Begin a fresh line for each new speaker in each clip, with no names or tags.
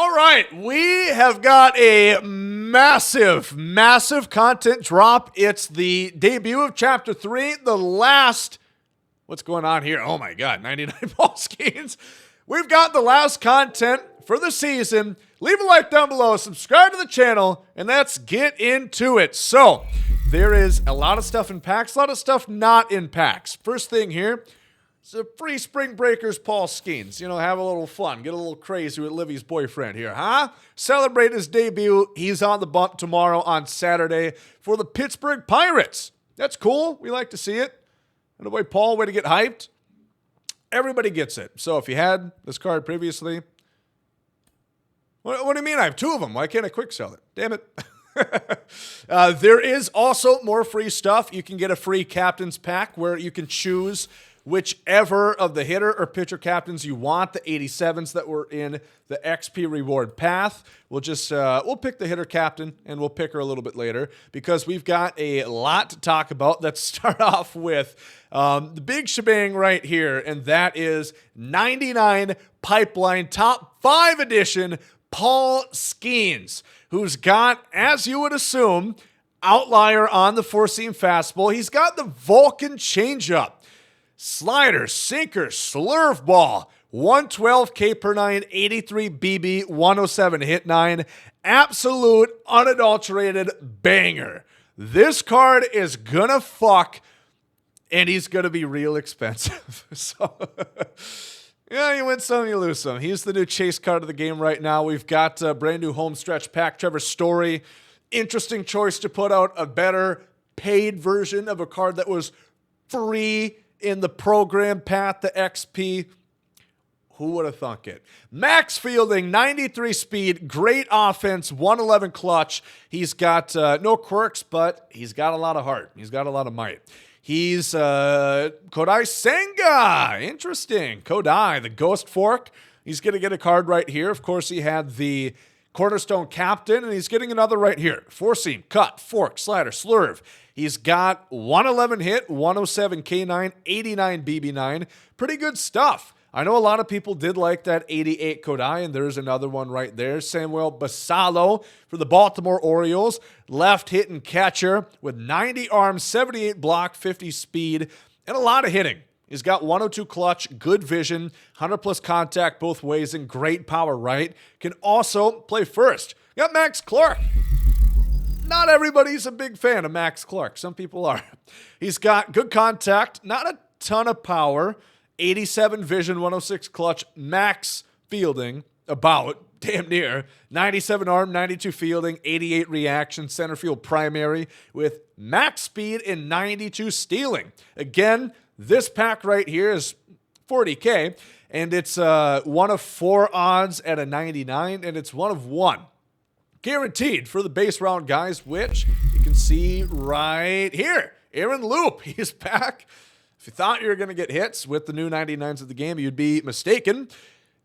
All right, we have got a massive content drop. It's the debut of Chapter 3, the last... What's going on here? Oh my God, 99 ball skins. We've got the last content for the season. Leave a like down below, subscribe to the channel, and let's get into it. So, there is a lot of stuff in packs, a lot of stuff not in packs. First thing here, it's a free Spring Breakers Paul Skeens. You know, have a little fun. Get a little crazy with Livy's boyfriend here, huh? Celebrate his debut. He's on the bump tomorrow on Saturday for the Pittsburgh Pirates. That's cool. We like to see it. And the way Paul, way to get hyped. Everybody gets it. So if you had this card previously, what do you mean? I have two of them. Why can't I quick sell it? Damn it. There is also more free stuff. You can get a free captain's pack where you can choose whichever of the hitter or pitcher captains you want, the 87s that were in the XP reward path. We'll just, we'll pick the hitter captain and we'll pick her a little bit later because we've got a lot to talk about. Let's start off with the big shebang right here, and that is 99 Pipeline Top 5 Edition Paul Skeens, who's got, as you would assume, outlier on the four-seam fastball. He's got the Vulcan changeup. Slider, sinker, slurve ball, 112 K per 9, 83 BB, 107 hit 9. Absolute, unadulterated banger. This card is gonna fuck, and he's gonna be real expensive. So, yeah, you win some, you lose some. He's the new chase card of the game right now. We've got a brand new home stretch pack. Trevor Story, interesting choice to put out a better paid version of a card that was free in the program path to XP. Who would have thunk it? Max Fielding, 93 speed, great offense, 111 clutch. He's got no quirks, but he's got a lot of heart. He's got a lot of might. He's Kodai Senga. Interesting. Kodai, the Ghost Fork. He's going to get a card right here. Of course, he had the Cornerstone Captain, and he's getting another right here. Four-seam, cut, fork, slider, slurve. He's got 111 hit, 107 K9, 89 BB9. Pretty good stuff. I know a lot of people did like that 88 Kodai, and there's another one right there. Samuel Basallo for the Baltimore Orioles. Left hitting catcher with 90 arms, 78 block, 50 speed, and a lot of hitting. He's got 102 clutch, good vision, 100 plus contact both ways, and great power right. Can also play first. Got Max Clark. Not everybody's a big fan of Max Clark. Some people are. He's got good contact, not a ton of power, 87 vision, 106 clutch, max fielding, about, damn near, 97 arm, 92 fielding, 88 reaction, center field primary, with max speed and 92 stealing. Again, this pack right here is 40K, and it's one of 4 odds at a 99, and it's one of 1. Guaranteed for the base round guys, which you can see right here. Aaron Loop, he's back. If you thought you were going to get hits with the new 99s of the game, you'd be mistaken.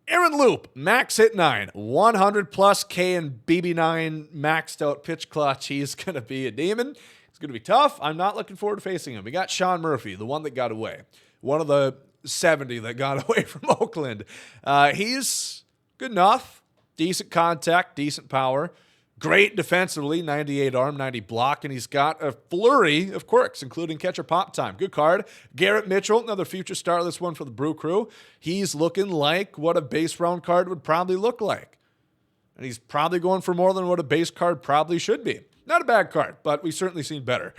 Aaron Loop, max hit 9, 100 plus K and BB9, maxed out pitch clutch. He's going to be a demon. It's going to be tough. I'm not looking forward to facing him. We got Sean Murphy, the one that got away. One of the 70 that got away from Oakland. He's good enough. Decent contact, decent power. Great defensively, 98 arm, 90 block, and he's got a flurry of quirks, including catcher pop time. Good card. Garrett Mitchell, another future star, this one for the Brew Crew. He's looking like what a base round card would probably look like. And he's probably going for more than what a base card probably should be. Not a bad card, but we've certainly seen better.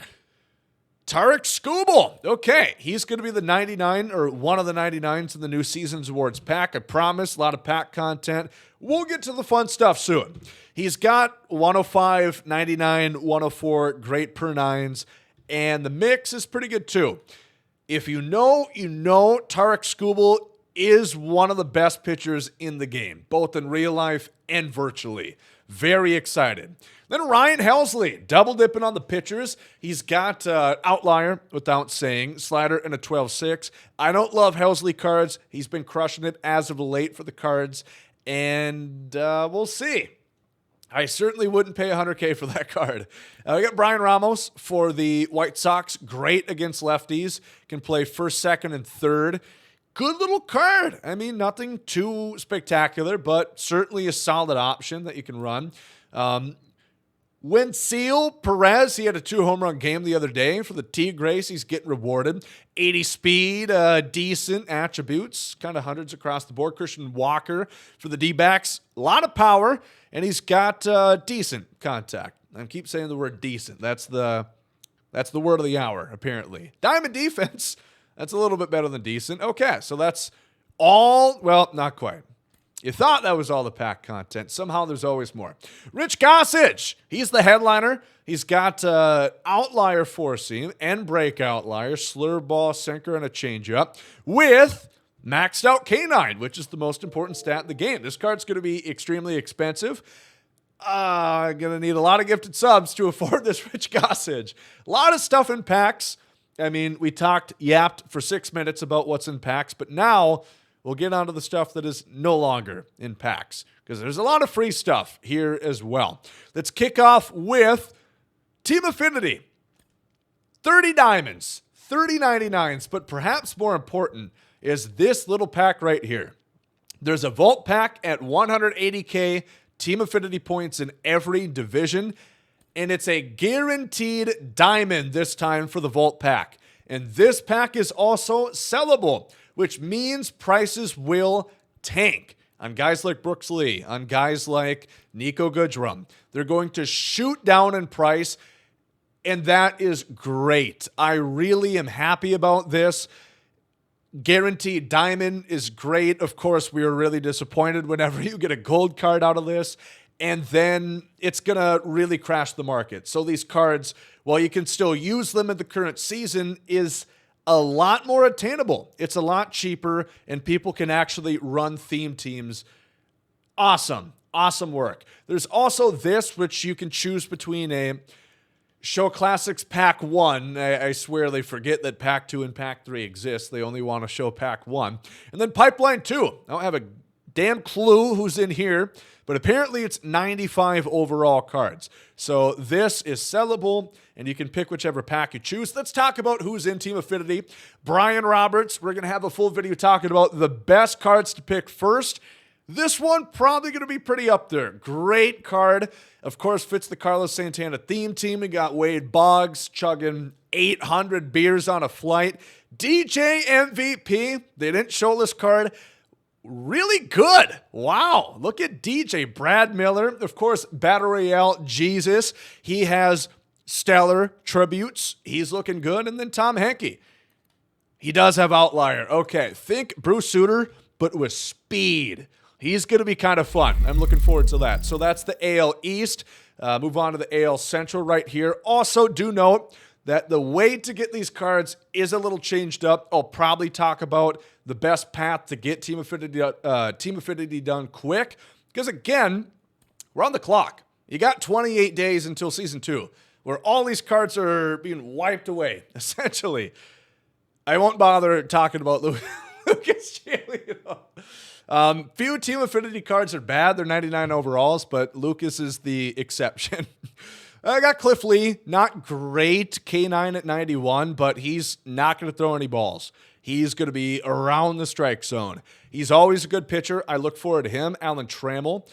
Tarek Skubal. Okay, he's going to be the 99 or one of the 99s in the new Seasons Awards pack. I promise, a lot of pack content. We'll get to the fun stuff soon. He's got 105, 99, 104, great per 9s, and the mix is pretty good too. If you know, you know Tarek Skubal is one of the best pitchers in the game, both in real life and virtually. Very excited. Then Ryan Helsley, double dipping on the pitchers. He's got outlier, without saying, slider and a 12-6. I don't love Helsley cards. He's been crushing it as of late for the cards, and we'll see. I certainly wouldn't pay $100K for that card. We got Brian Ramos for the White Sox. Great against lefties. Can play first, second, and third. good little card. I mean, nothing too spectacular, but certainly a solid option that you can run. Wenceel Perez, he had a 2-home run game the other day for the Tigres. He's getting rewarded. 80 speed, decent attributes, kind of hundreds across the board. Christian Walker for the D-backs, a lot of power, and he's got decent contact. I keep saying the word decent. That's the word of the hour, apparently. Diamond defense, that's a little bit better than decent. Okay, so that's all, well, not quite. You thought that was all the pack content. Somehow there's always more. Rich Gossage, he's the headliner. He's got outlier four seam and break outlier, slur ball, sinker, and a changeup with maxed out K9, which is the most important stat in the game. This card's going to be extremely expensive. I'm going to need a lot of gifted subs to afford this Rich Gossage. A lot of stuff in packs. I mean, we yapped for 6 minutes about what's in packs, but now we'll get onto the stuff that is no longer in packs because there's a lot of free stuff here as well. Let's kick off with Team Affinity. 30 diamonds, 30 99s, but perhaps more important is this little pack right here. There's a vault pack at 180K Team Affinity points in every division, and it's a guaranteed diamond this time for the vault pack. And this pack is also sellable, which means prices will tank on guys like Brooks Lee, on guys like Nico Goodrum. They're going to shoot down in price, and that is great. I really am happy about this. Guaranteed diamond is great. Of course, we were really disappointed whenever you get a gold card out of this, and then it's going to really crash the market. So these cards, while you can still use them in the current season, is a lot more attainable. It's a lot cheaper, and people can actually run theme teams. Awesome. Awesome work. There's also this, which you can choose between a Show Classics Pack 1. I swear they forget that Pack 2 and Pack 3 exist. They only want to show Pack 1. And then Pipeline 2. I don't have a damn clue who's in here, but apparently it's 95 overall cards. So this is sellable, and you can pick whichever pack you choose. Let's talk about who's in Team Affinity. Brian Roberts, we're going to have a full video talking about the best cards to pick first. This one probably going to be pretty up there. Great card. Of course, fits the Carlos Santana theme team. We got Wade Boggs chugging 800 beers on a flight. DJ MVP. They didn't show this card. Really good. Wow. Look at DJ. Brad Miller. Of course, Battle Royale Jesus. He has stellar tributes. He's looking good. And then Tom Henke. He does have outlier. Okay. Think Bruce Sutter, but with speed. He's going to be kind of fun. I'm looking forward to that. So that's the AL East. Move on to the AL Central right here. Also, do note that the way to get these cards is a little changed up. I'll probably talk about the best path to get Team Affinity done quick. Because again, we're on the clock. You got 28 days until Season 2, where all these cards are being wiped away, essentially. I won't bother talking about Lucas Giolito. Few Team Affinity cards are bad. They're 99 overalls, but Lucas is the exception. I got Cliff Lee, not great, K9 at 91, but he's not going to throw any balls. He's going to be around the strike zone. He's always a good pitcher. I look forward to him. Alan Trammell.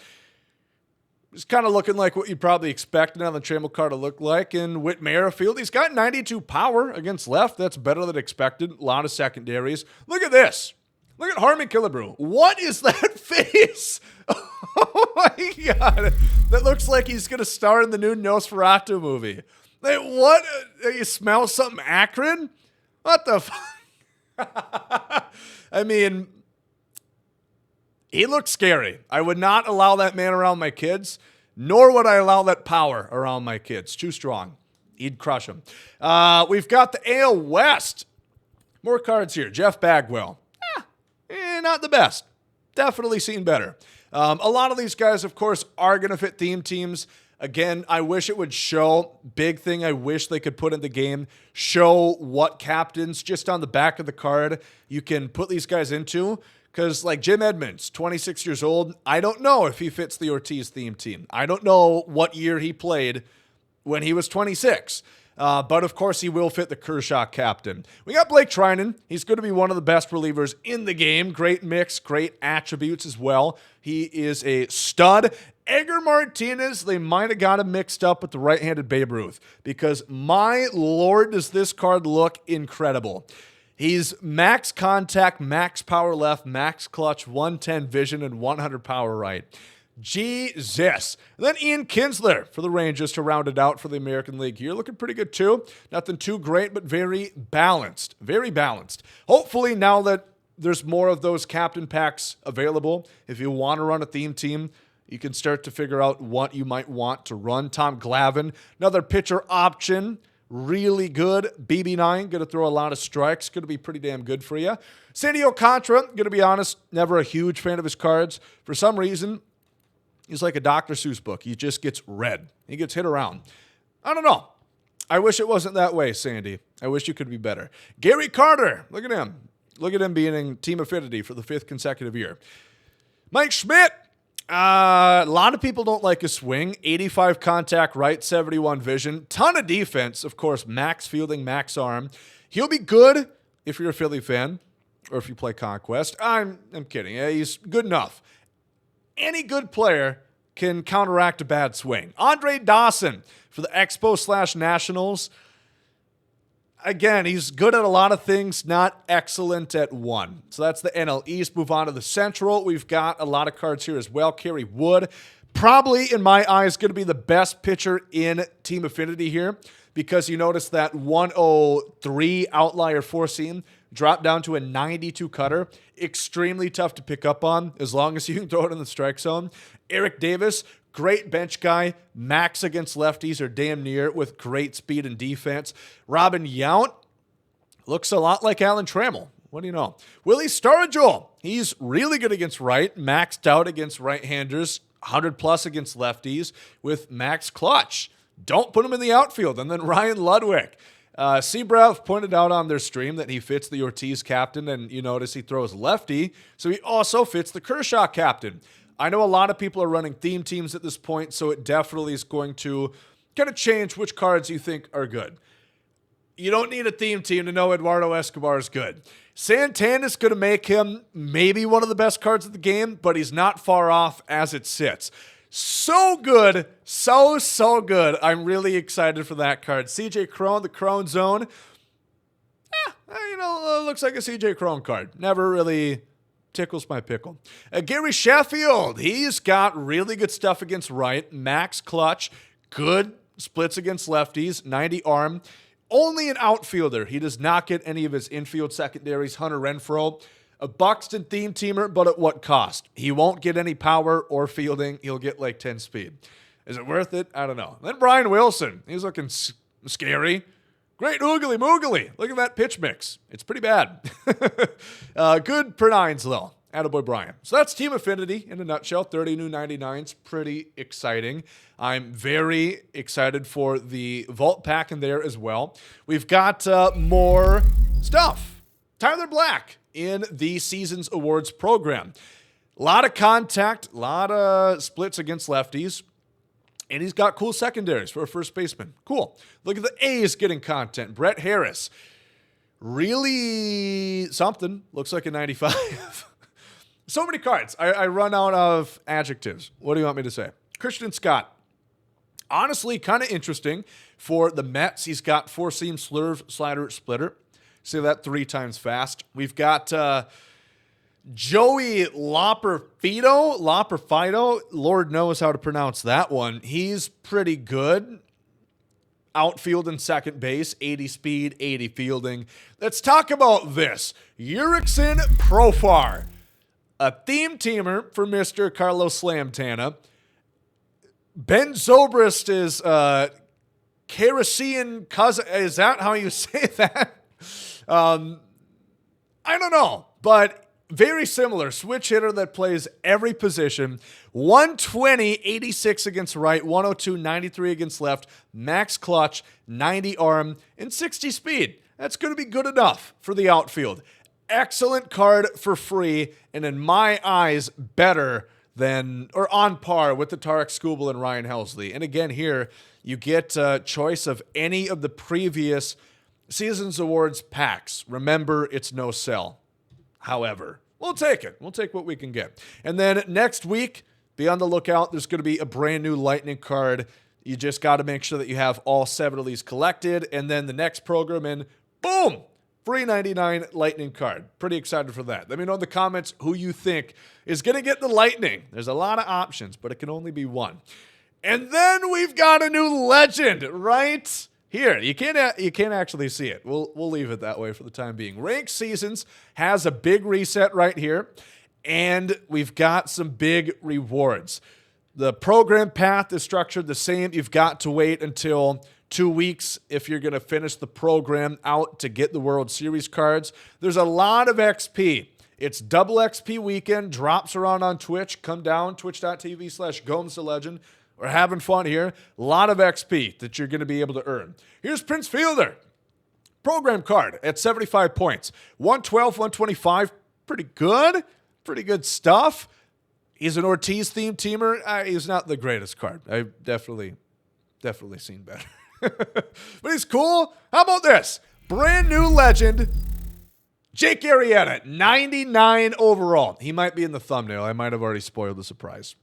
He's kind of looking like what you'd probably expect an Alan Trammell card to look like. And Whit Merrifield, he's got 92 power against left. That's better than expected. A lot of secondaries. Look at this. Look at Harmon Killebrew. What is that face? Oh my God. That looks like he's going to star in the new Nosferatu movie. Like, what? You smell something acrid? What the fuck? I mean, he looks scary. I would not allow that man around my kids, nor would I allow that power around my kids. Too strong. He'd crush them. We've got the AL West. More cards here. Jeff Bagwell. Not the best. Definitely seen better. A lot of these guys, of course, are going to fit theme teams. Again, I wish it would show. Big thing I wish they could put in the game. Show what captains just on the back of the card you can put these guys into. Because like Jim Edmonds, 26 years old, I don't know if he fits the Ortiz theme team. I don't know what year he played when he was 26. But, of course, he will fit the Kershaw captain. We got Blake Trinan. He's going to be one of the best relievers in the game. Great mix, great attributes as well. He is a stud. Edgar Martinez, they might have got him mixed up with the right-handed Babe Ruth because, my lord, does this card look incredible. He's max contact, max power left, max clutch, 110 vision, and 100 power right. Jesus. And then Ian Kinsler for the Rangers to round it out for the American League here. Looking pretty good too. Nothing too great, but very balanced. Very balanced. Hopefully now that there's more of those captain packs available, if you want to run a theme team, you can start to figure out what you might want to run. Tom Glavine, another pitcher option. Really good. BB9, going to throw a lot of strikes. Going to be pretty damn good for you. Sandy Alcantara, going to be honest, never a huge fan of his cards. For some reason, he's like a Dr. Seuss book. He just gets read. He gets hit around. I don't know. I wish it wasn't that way, Sandy. I wish you could be better. Gary Carter, look at him. Look at him being in Team Affinity for the 5th consecutive year. Mike Schmidt. A lot of people don't like his swing. 85 contact right, 71 vision. Ton of defense, of course. Max fielding, max arm. He'll be good if you're a Philly fan or if you play Conquest. I'm kidding. Yeah, he's good enough. Any good player can counteract a bad swing. Andre Dawson for the Expo/Nationals. Again, he's good at a lot of things, not excellent at one. So that's the NL East. Move on to the Central. We've got a lot of cards here as well. Kerry Wood, probably in my eyes, going to be the best pitcher in Team Affinity here because you notice that 103 outlier four seam dropped down to a 92 cutter. Extremely tough to pick up on as long as you can throw it in the strike zone. Eric Davis, great bench guy, max against lefties or damn near with great speed and defense. Robin Yount looks a lot like Alan Trammell. What do you know? Willie Stargell, he's really good against right, maxed out against right-handers, 100+ against lefties with max clutch. Don't put him in the outfield. And then Ryan Ludwig. Seabrav pointed out on their stream that he fits the Ortiz captain, and you notice he throws lefty, so he also fits the Kershaw captain. I know a lot of people are running theme teams at this point, so it definitely is going to kind of change which cards you think are good. You don't need a theme team to know Eduardo Escobar is good. Santana's going to make him maybe one of the best cards of the game, but he's not far off as it sits. So good. So good. I'm really excited for that card. CJ Cron, the Cron Zone. Looks like a CJ Cron card. Never really tickles my pickle. Gary Sheffield. He's got really good stuff against right. Max clutch. Good splits against lefties. 90 arm. Only an outfielder. He does not get any of his infield secondaries. Hunter Renfroe. A Buxton theme teamer, but at what cost? He won't get any power or fielding. He'll get like 10 speed. Is it worth it? I don't know. Then Brian Wilson. He's looking scary. Great oogly moogly. Look at that pitch mix. It's pretty bad. Good per nines, though. Attaboy Brian. So that's Team Affinity in a nutshell. 30 new 99s. Pretty exciting. I'm very excited for the Vault Pack in there as well. We've got more stuff. Tyler Black in the Seasons Awards program. A lot of contact, a lot of splits against lefties, and he's got cool secondaries for a first baseman. Cool. Look at the A's getting content. Brett Harris. Really something. Looks like a 95. So many cards. I run out of adjectives. What do you want me to say? Christian Scott. Honestly, kind of interesting for the Mets. He's got four-seam slurve, slider, splitter. Say that 3 times fast. We've got Joey Loperfido. Lord knows how to pronounce that one. He's pretty good. Outfield and second base, 80 speed, 80 fielding. Let's talk about this. Jurickson Profar, a theme teamer for Mr. Carlos Slamtana. Ben Zobrist is Kerosene cousin. Is that how you say that? I don't know, but very similar. Switch hitter that plays every position. 120, 86 against right, 102, 93 against left, max clutch, 90 arm, and 60 speed. That's going to be good enough for the outfield. Excellent card for free, and in my eyes, better or on par with the Tarek Skubal and Ryan Helsley. And again, here you get a choice of any of the previous Seasons Awards packs. Remember, it's no sell. However, we'll take it. We'll take what we can get. And then next week, be on the lookout. There's going to be a brand new Lightning card. You just got to make sure that you have all 7 of these collected. And then the next program, and boom, free 99 Lightning card. Pretty excited for that. Let me know in the comments who you think is going to get the Lightning. There's a lot of options, but it can only be one. And then we've got a new legend right here. You can't actually see it. We'll leave it that way for the time being. Ranked Seasons has a big reset right here, and we've got some big rewards. The program path is structured the same. You've got to wait until 2 weeks if you're going to finish the program out to get the World Series cards. There's a lot of XP. It's double XP weekend. Drops around on Twitch. Come down, twitch.tv/GomesDaLegend. We're having fun here. A lot of XP that you're going to be able to earn. Here's Prince Fielder. Program card at 75 points. 112, 125. Pretty good. Pretty good stuff. He's an Ortiz-themed teamer. He's not the greatest card. I've definitely seen better. But he's cool. How about this? Brand new legend, Jake Arrieta, 99 overall. He might be in the thumbnail. I might have already spoiled the surprise.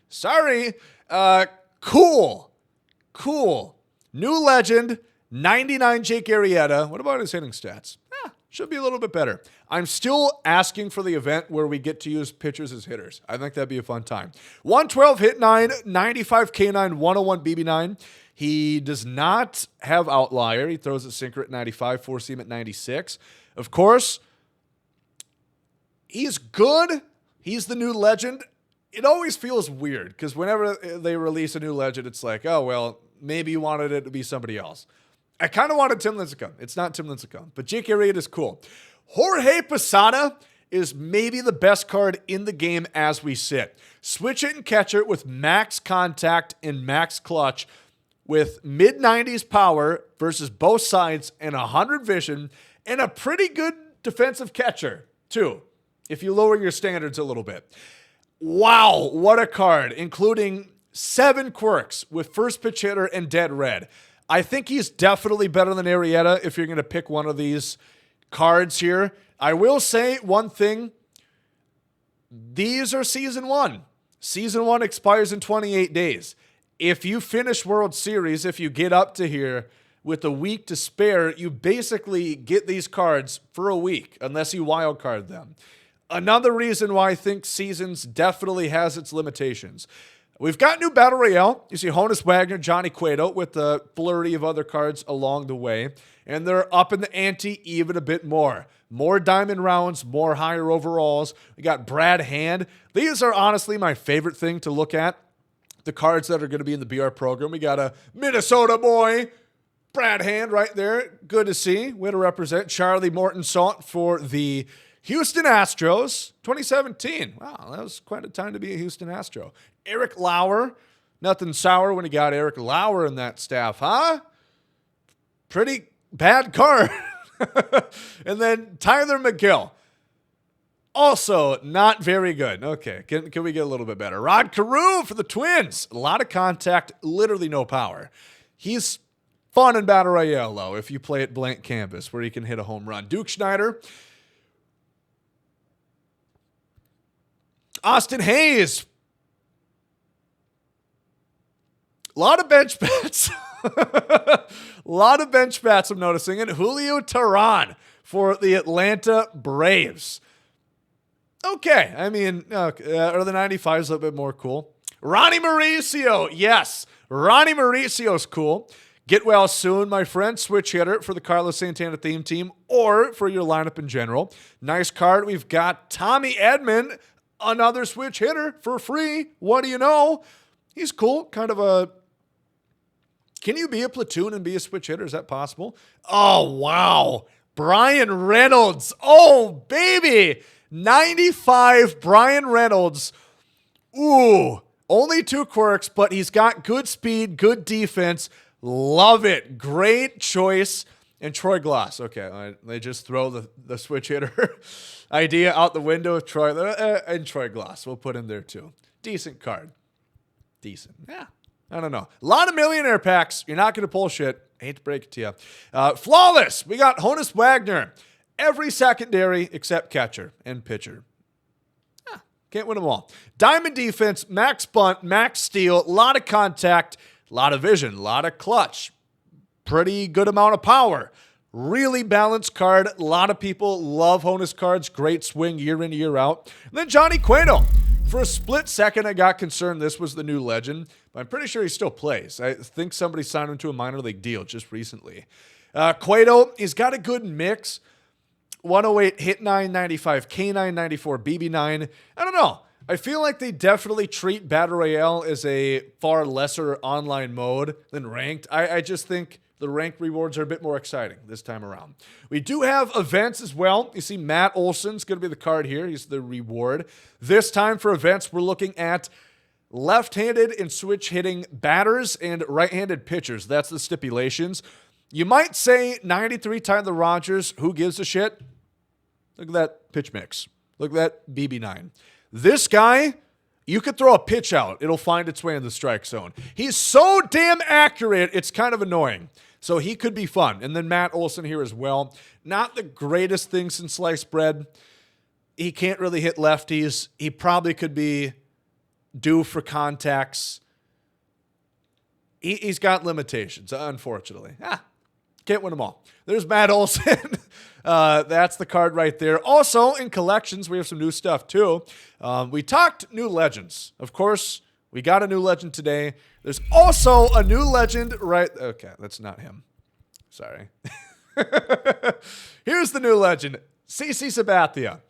Sorry. Cool. New legend, 99 Jake Arrieta. What about his hitting stats? Should be a little bit better. I'm still asking for the event where we get to use pitchers as hitters. I think that'd be a fun time. 112 hit 9, 95 K9, 101 BB9. He does not have outlier. He throws a sinker at 95, four seam at 96. Of course, he's good. He's the new legend. It always feels weird because whenever they release a new legend, it's like, oh, well, maybe you wanted it to be somebody else. I kind of wanted Tim Lincecum. It's not Tim Lincecum, but Jake Arrieta is cool. Jorge Posada is maybe the best card in the game as we sit. Switch it and catch it with max contact and max clutch with mid-90s power versus both sides and 100 vision and a pretty good defensive catcher, too, if you lower your standards a little bit. Wow, what a card, including 7 quirks with first pitch hitter and dead red. I think he's definitely better than Arrieta if you're going to pick one of these cards here. I will say one thing. These are Season 1. Season 1 expires in 28 days. If you finish World Series, if you get up to here with a week to spare, you basically get these cards for a week, unless you wildcard them. Another reason why I think Seasons definitely has its limitations. We've got new Battle Royale. You see Honus Wagner, Johnny Cueto with a flurry of other cards along the way. And they're up in the ante even a bit more. More diamond rounds, more higher overalls. We got Brad Hand. These are honestly my favorite thing to look at. The cards that are going to be in the BR program. We got a Minnesota boy, Brad Hand right there. Good to see. Way to represent. Charlie Morton-Salt for the Houston Astros, 2017. Wow, that was quite a time to be a Houston Astro. Eric Lauer. Nothing sour when you got Eric Lauer in that staff, huh? Pretty bad card. And then Tyler McGill. Also not very good. Okay, can we get a little bit better? Rod Carew for the Twins. A lot of contact, literally no power. He's fun in Battle Royale, though, if you play at blank canvas where he can hit a home run. Duke Schneider. Austin Hayes. A lot of bench bats. A lot of bench bats I'm noticing. And Julio Teheran for the Atlanta Braves. Okay. I mean, are the 95s a little bit more cool? Ronnie Mauricio. Yes. Ronnie Mauricio's cool. Get well soon, my friend. Switch hitter for the Carlos Santana theme team or for your lineup in general. Nice card. We've got Tommy Edman, another switch hitter for free. What do you know? He's cool. Kind of a... Can you be a platoon and be a switch hitter? Is that possible? Oh, wow. Brian Reynolds. Oh, baby. 95 Brian Reynolds. Ooh. Only 2 quirks, but he's got good speed, good defense. Love it. Great choice. And Troy Glass. Okay, they just throw the switch hitter idea out the window. And Troy Glass. We'll put him there too. Decent card. Decent. Yeah. I don't know. A lot of millionaire packs. You're not going to pull shit. I hate to break it to you. Flawless. We got Honus Wagner. Every secondary except catcher and pitcher. Can't win them all. Diamond defense, max bunt, max steal, a lot of contact, a lot of vision, a lot of clutch. Pretty good amount of power. Really balanced card. A lot of people love Honus cards. Great swing year in, year out. And then Johnny Cueto. For a split second, I got concerned this was the new legend, but I'm pretty sure he still plays. I think somebody signed him to a minor league deal just recently. Cueto, he's got a good mix. 108, hit 995, K9 94, BB9. I don't know. I feel like they definitely treat Battle Royale as a far lesser online mode than ranked. I just think the ranked rewards are a bit more exciting this time around. We do have events as well. You see Matt Olson's going to be the card here. He's the reward. This time for events, we're looking at left-handed and switch hitting batters and right-handed pitchers. That's the stipulations. You might say 93 Tyler Rogers. Who gives a shit? Look at that pitch mix. Look at that BB9. This guy, you could throw a pitch out. It'll find its way in the strike zone. He's so damn accurate, it's kind of annoying. So he could be fun. And then Matt Olson here as well. Not the greatest thing since sliced bread. He can't really hit lefties. He probably could be due for contacts. He's got limitations, unfortunately. Can't win them all. There's Matt Olson. That's the card right there. Also, in collections, we have some new stuff, too. We talked new legends. Of course, we got a new legend today. There's also a new legend right... Okay, that's not him. Sorry. Here's the new legend. CC Sabathia.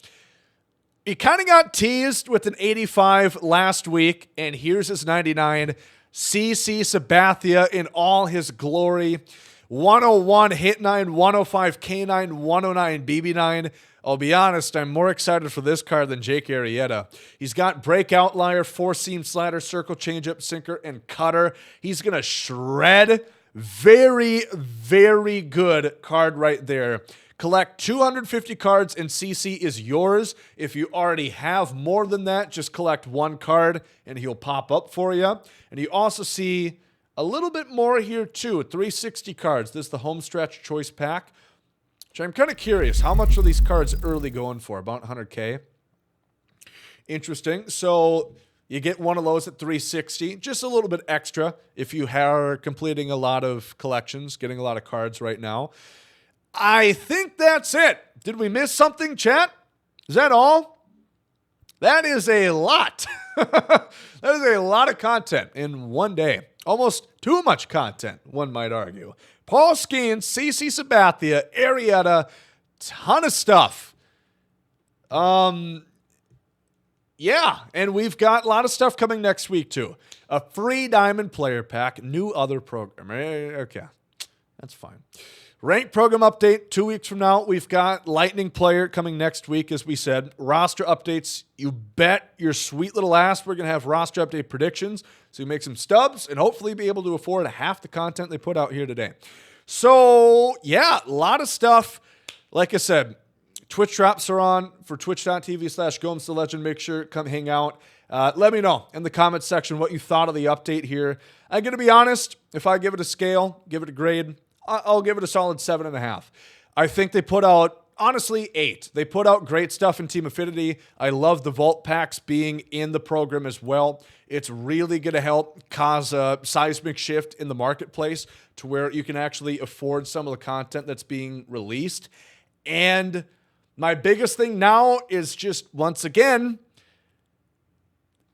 He kind of got teased with an 85 last week, and here's his 99. CC Sabathia in all his glory. 101, hit 9, 105, K9, 109, BB9. I'll be honest, I'm more excited for this card than Jake Arrieta. He's got breakout liar, four-seam slider, circle changeup, sinker, and cutter. He's going to shred. Very, very good card right there. Collect 250 cards and CC is yours. If you already have more than that, just collect one card and he'll pop up for you. And you also see a little bit more here too, 360 cards. This is the home stretch choice pack, which I'm kind of curious. How much are these cards early going for? About 100K. Interesting. So you get one of those at 360, just a little bit extra if you are completing a lot of collections, getting a lot of cards right now. I think that's it. Did we miss something, chat? Is that all? That is a lot. That is a lot of content in one day. Almost too much content, one might argue. Paul Skeens, CC Sabathia, Arrieta, ton of stuff. Yeah, and we've got a lot of stuff coming next week too. A free Diamond player pack, new other program. Okay, that's fine. Ranked program update 2 weeks from now. We've got Lightning player coming next week, as we said. Roster updates. You bet your sweet little ass we're going to have roster update predictions. So you make some stubs and hopefully be able to afford half the content they put out here today. So, yeah, a lot of stuff. Like I said, Twitch drops are on for twitch.tv/GomesDaLegend. Make sure come hang out. Let me know in the comments section what you thought of the update here. I'm going to be honest. If I give it a scale, give it a grade, I'll give it a solid 7.5. I think they put out, honestly, 8. They put out great stuff in Team Affinity. I love the Vault packs being in the program as well. It's really going to help cause a seismic shift in the marketplace to where you can actually afford some of the content that's being released. And my biggest thing now is just, once again,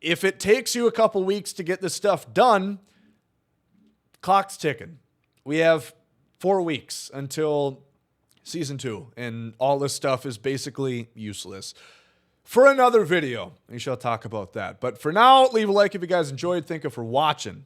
if it takes you a couple weeks to get this stuff done, clock's ticking. We have 4 weeks until Season 2, and all this stuff is basically useless. For another video, we shall talk about that. But for now, leave a like if you guys enjoyed. Thank you for watching.